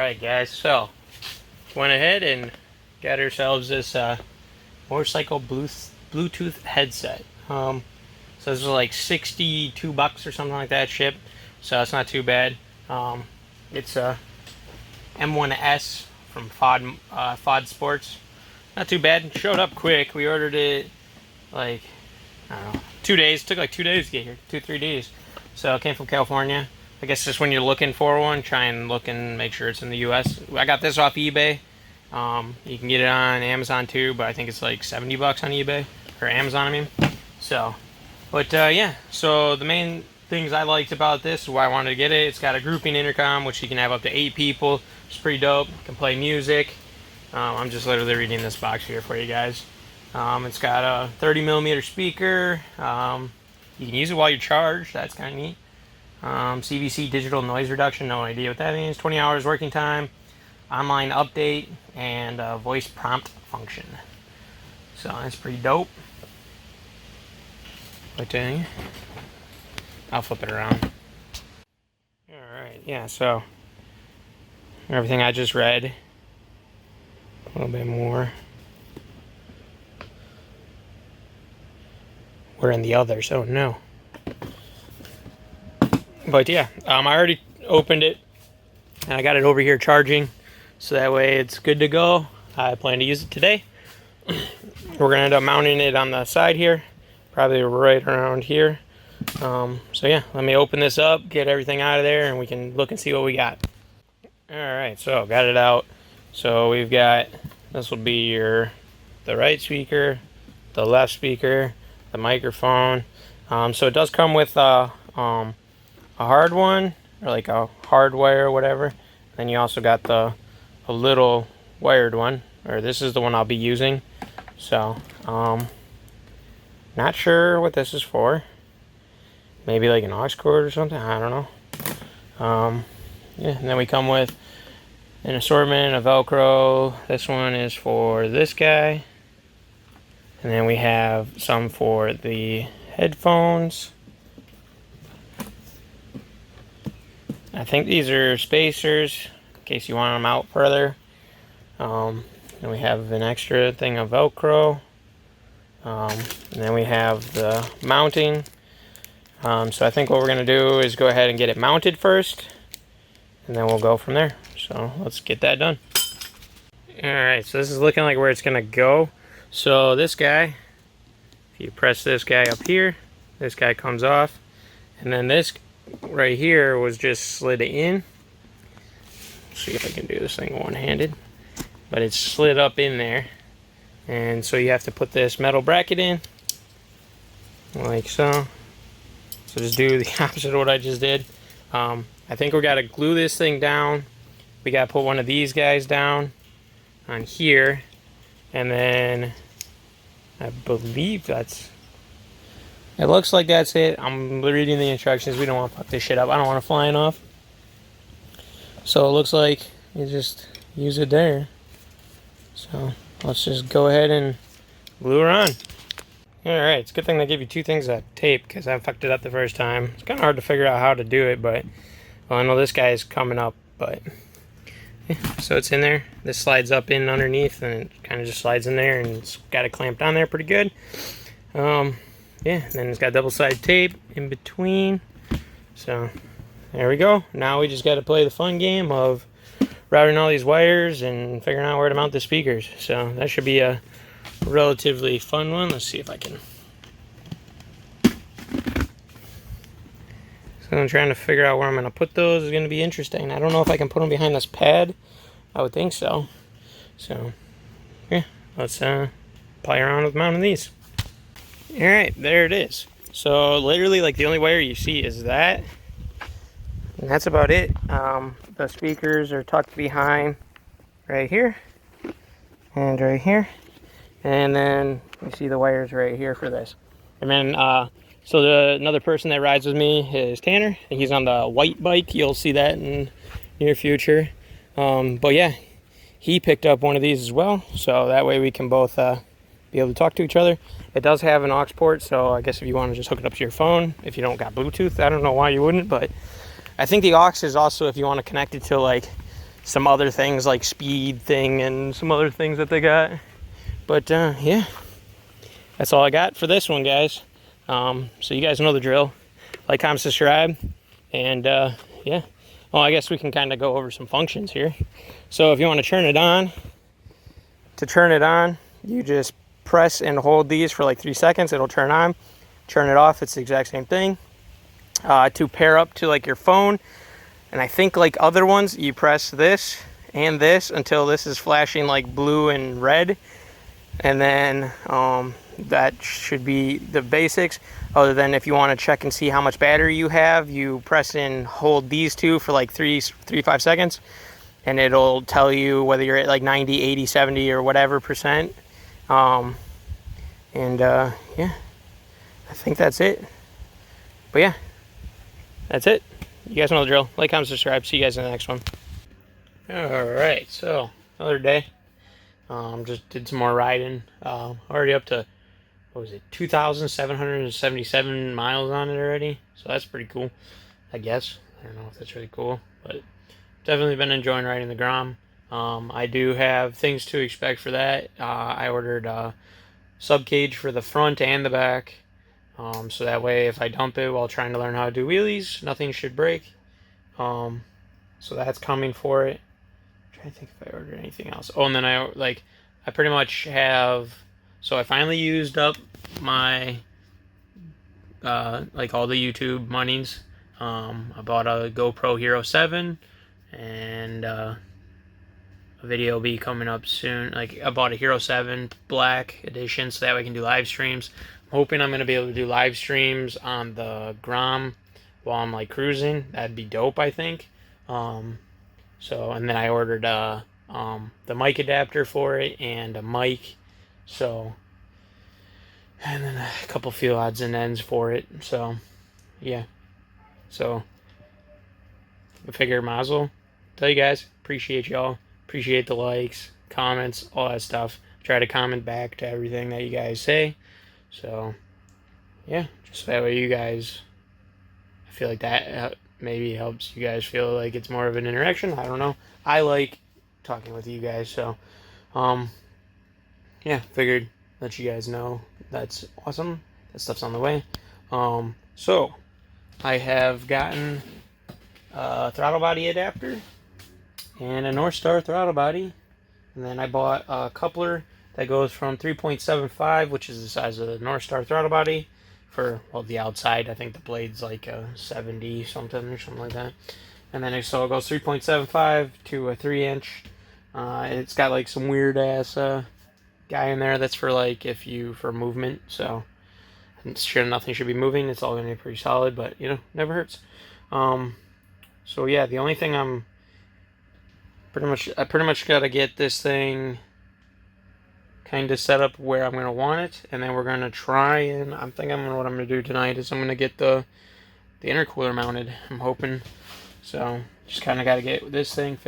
Alright guys, so went ahead and got ourselves this motorcycle Bluetooth headset. So this was like $62 or something like that shipped, so it's not too bad. It's a M1-S from FOD Sports. Not too bad. It showed up quick. We ordered it like, I don't know, 2 days. It took like 2 days to get here, 2-3 days. So it came from California. I guess just when you're looking for one, try and look and make sure it's in the US. I got this off eBay. You can get it on Amazon too, but I think it's like $70 on eBay, or Amazon I mean. So, but yeah, so the main things I liked about this is why I wanted to get it. It's got a grouping intercom, which you can have up to 8 people. It's pretty dope. You can play music. I'm just literally reading this box here for you guys. It's got a 30mm speaker. You can use it while you're charged. That's kind of neat. CVC digital noise reduction, no idea what that means. 20 hours working time, online update, and voice prompt function. So that's pretty dope. But I'll flip it around. Alright, yeah, so everything I just read, a little bit more. We're in the other, so no. But yeah, I already opened it and I got it over here charging, so that way it's good to go. I plan to use it today. We're gonna end up mounting it on the side here, probably right around here. So yeah, let me open this up, get everything out of there, and we can look and see what we got. Alright, so got it out. So we've got, this will be the right speaker, the left speaker, the microphone. So it does come with a hard one, or like a hard wire or whatever. Then you also got a little wired one, or this is the one I'll be using. So not sure what this is for. Maybe like an aux cord or something, I don't know. Yeah, and then we come with an assortment of Velcro. This one is for this guy, and then we have some for the headphones. I think these are spacers in case you want them out further. And we have an extra thing of Velcro. And then we have the mounting. So I think what we're going to do is go ahead and get it mounted first, and then we'll go from there. So let's get that done. Alright, so this is looking like where it's going to go. So this guy, if you press this guy up here, this guy comes off, and then this right here was just slid in. Let's see if I can do this thing one-handed, but it's slid up in there, and so you have to put this metal bracket in like so. So just do the opposite of what I just did. I think we got to glue this thing down. We got to put one of these guys down on here, and then I believe that's, it looks like that's it. I'm reading the instructions. We don't want to fuck this shit up. I don't want it flying off. So it looks like you just use it there. So let's just go ahead and glue her on. Alright, it's a good thing they give you 2 things of tape, because I fucked it up the first time. It's kind of hard to figure out how to do it, but, well, I know this guy is coming up, but, yeah, so it's in there. This slides up in underneath, and it kind of just slides in there, and it's got it clamped on there pretty good. Yeah, and then it's got double-sided tape in between. So, there we go. Now we just got to play the fun game of routing all these wires and figuring out where to mount the speakers. So, that should be a relatively fun one. Let's see if I can. So I'm trying to figure out where I'm going to put those. Is going to be interesting. I don't know if I can put them behind this pad. I would think so. So yeah, let's play around with mounting these. Alright, there it is. So literally, like, the only wire you see is that, and that's about it. The speakers are tucked behind right here and right here. And then you see the wires right here for this. And then, so another person that rides with me is Tanner. And he's on the white bike. You'll see that in near future. But yeah, he picked up one of these as well. So that way we can both be able to talk to each other. It does have an aux port. So I guess if you want to just hook it up to your phone, if you don't got Bluetooth, I don't know why you wouldn't. But I think the aux is also if you want to connect it to like some other things like speed thing and some other things that they got. But yeah, that's all I got for this one, guys. So you guys know the drill. Like, comment, subscribe, and yeah. Well, I guess we can kind of go over some functions here. So if you want to turn it on, you just press and hold these for like 3 seconds. It'll turn on. Turn it off, it's the exact same thing. To pair up to like your phone, and I think like other ones, you press this and this until this is flashing like blue and red, and then that should be the basics. Other than if you want to check and see how much battery you have, you press and hold these two for like 5 seconds, and it'll tell you whether you're at like 90, 80, 70 or whatever percent. Yeah, I think that's it. But yeah, that's it. You guys know the drill. Like, comment, subscribe. See you guys in the next one. Alright, so another day. Just did some more riding. Already up to, what was it, 2,777 miles on it already. So that's pretty cool, I guess. I don't know if that's really cool, but definitely been enjoying riding the Grom. I do have things to expect for that. I ordered sub cage for the front and the back. So that way if I dump it while trying to learn how to do wheelies, nothing should break. So that's coming for it. I'm trying to think if I ordered anything else. Oh, and then I pretty much have, so I finally used up my like all the YouTube monies. I bought a GoPro Hero 7, and a video will be coming up soon. Like, I bought a Hero 7 Black Edition so that way I can do live streams. I'm hoping I'm going to be able to do live streams on the Grom while I'm like cruising. That'd be dope, I think. So, and then I ordered the mic adapter for it and a mic. So, and then a couple few odds and ends for it. So, yeah. So, I figure might as well tell you guys, appreciate y'all. Appreciate the likes, comments, all that stuff. Try to comment back to everything that you guys say. So, yeah, just that way you guys, I feel like that maybe helps you guys feel like it's more of an interaction. I don't know. I like talking with you guys, so, yeah, figured let you guys know that's awesome. That stuff's on the way. So, I have gotten a throttle body adapter and a North Star throttle body, and then I bought a coupler that goes from 3.75, which is the size of the North Star throttle body, for, well, the outside. I think the blade's like a 70 something or something like that. And then so it goes 3.75 to a 3-inch. It's got like some weird ass guy in there that's for like for movement. So I'm sure nothing should be moving. It's all gonna be pretty solid, but you know, never hurts. So yeah, the only thing I pretty much got to get this thing kind of set up where I'm going to want it, and then we're going to try, and what I'm going to do tonight is I'm going to get the intercooler mounted, I'm hoping. So just kind of got to get this thing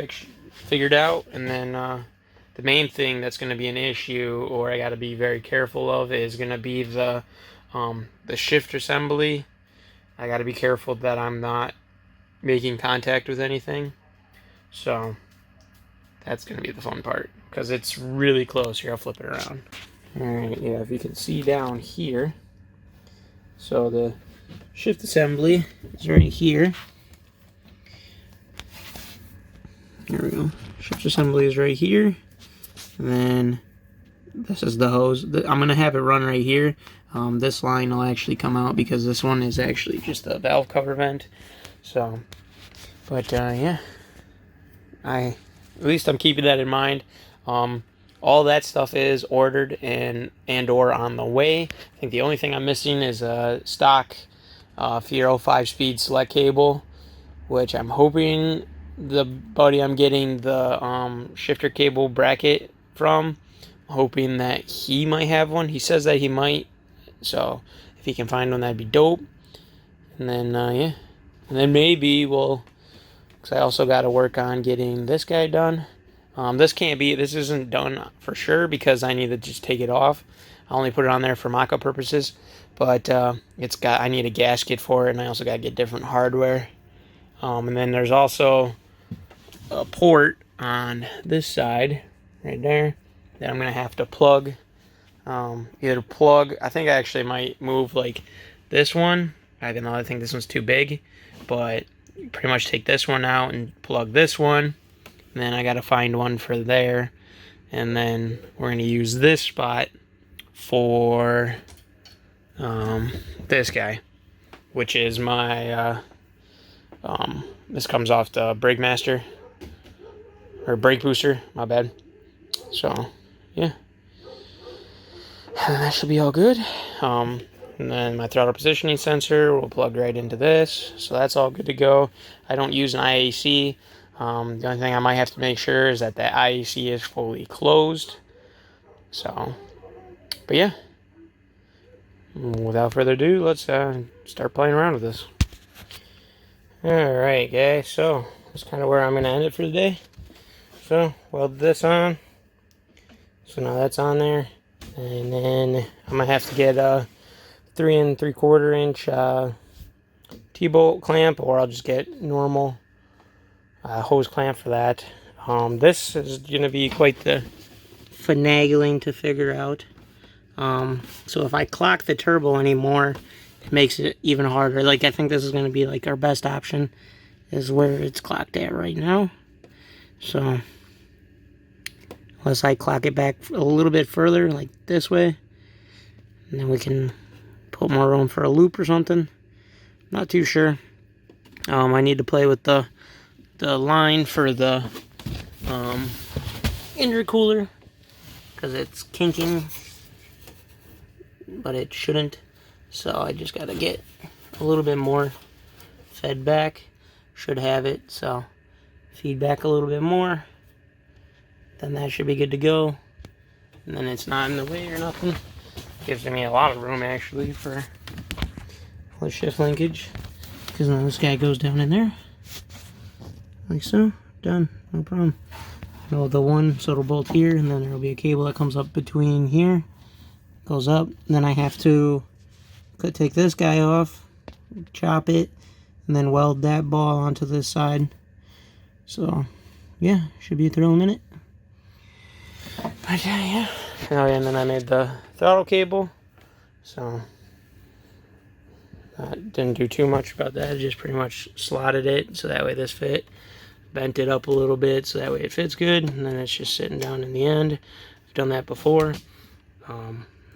figured out, and then the main thing that's going to be an issue, or I got to be very careful of, is going to be the shift assembly. I got to be careful that I'm not making contact with anything. So that's going to be the fun part, because it's really close. Here, I'll flip it around. Alright, yeah, if you can see down here. So the shift assembly is right here. There we go. Shift assembly is right here. And then this is the hose. I'm going to have it run right here. This line will actually come out because this one is actually just a valve cover vent. So, but yeah. At least I'm keeping that in mind. All that stuff is ordered and or on the way. I think the only thing I'm missing is a stock FIERO 5-speed select cable, which I'm hoping the buddy I'm getting the shifter cable bracket from, I'm hoping that he might have one. He says that he might, so if he can find one, that'd be dope. And then yeah, and then maybe we'll, because I also got to work on getting this guy done. This isn't done for sure because I need to just take it off. I only put it on there for mock-up purposes, but I need a gasket for it, and I also got to get different hardware. And then there's also a port on this side right there that I'm gonna have to plug. Either plug, I think I actually might move like this one, even though I think this one's too big, but pretty much take this one out and plug this one, and then I gotta find one for there, and then we're gonna use this spot for this guy, which is my this comes off the brake master, or brake booster, my bad. So yeah, and that should be all good. And then my throttle positioning sensor will plug right into this, so that's all good to go. I don't use an IAC. The only thing I might have to make sure is that the IAC is fully closed. So, but yeah, without further ado, let's start playing around with this. Alright guys, so that's kind of where I'm going to end it for today. So, weld this on. So now that's on there. And then I'm going to have to get a 3 3/4 inch T-bolt clamp, or I'll just get normal hose clamp for that. This is going to be quite the finagling to figure out. So if I clock the turbo anymore, it makes it even harder. Like, I think this is going to be like our best option, is where it's clocked at right now. So unless I clock it back a little bit further, like this way, and then we can put more room for a loop or something. Not too sure. I need to play with the line for the intercooler, because it's kinking, but it shouldn't. So I just gotta get a little bit more fed back. Should have it, so feed back a little bit more, then that should be good to go. And then it's not in the way or nothing. Gives me a lot of room actually for the shift linkage, because now this guy goes down in there like so. Done, no problem. Well, the one, so it'll bolt here, and then there will be a cable that comes up between here, goes up. And then I have to take this guy off, chop it, and then weld that ball onto this side. So yeah, should be a thrilling minute. But yeah. Oh yeah, and then I made the throttle cable. So I didn't do too much about that. I just pretty much slotted it so that way this fit. Bent it up a little bit so that way it fits good, and then it's just sitting down in the end. I've done that before.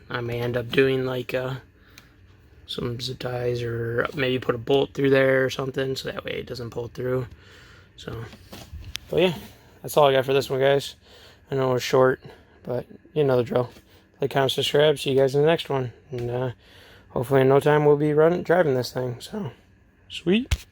I may end up doing like some zip ties, or maybe put a bolt through there or something so that way it doesn't pull through. So, but yeah, that's all I got for this one, guys. I know it was short, but you know the drill. Like, comment, subscribe. See you guys in the next one, and hopefully in no time we'll be driving this thing. So, sweet.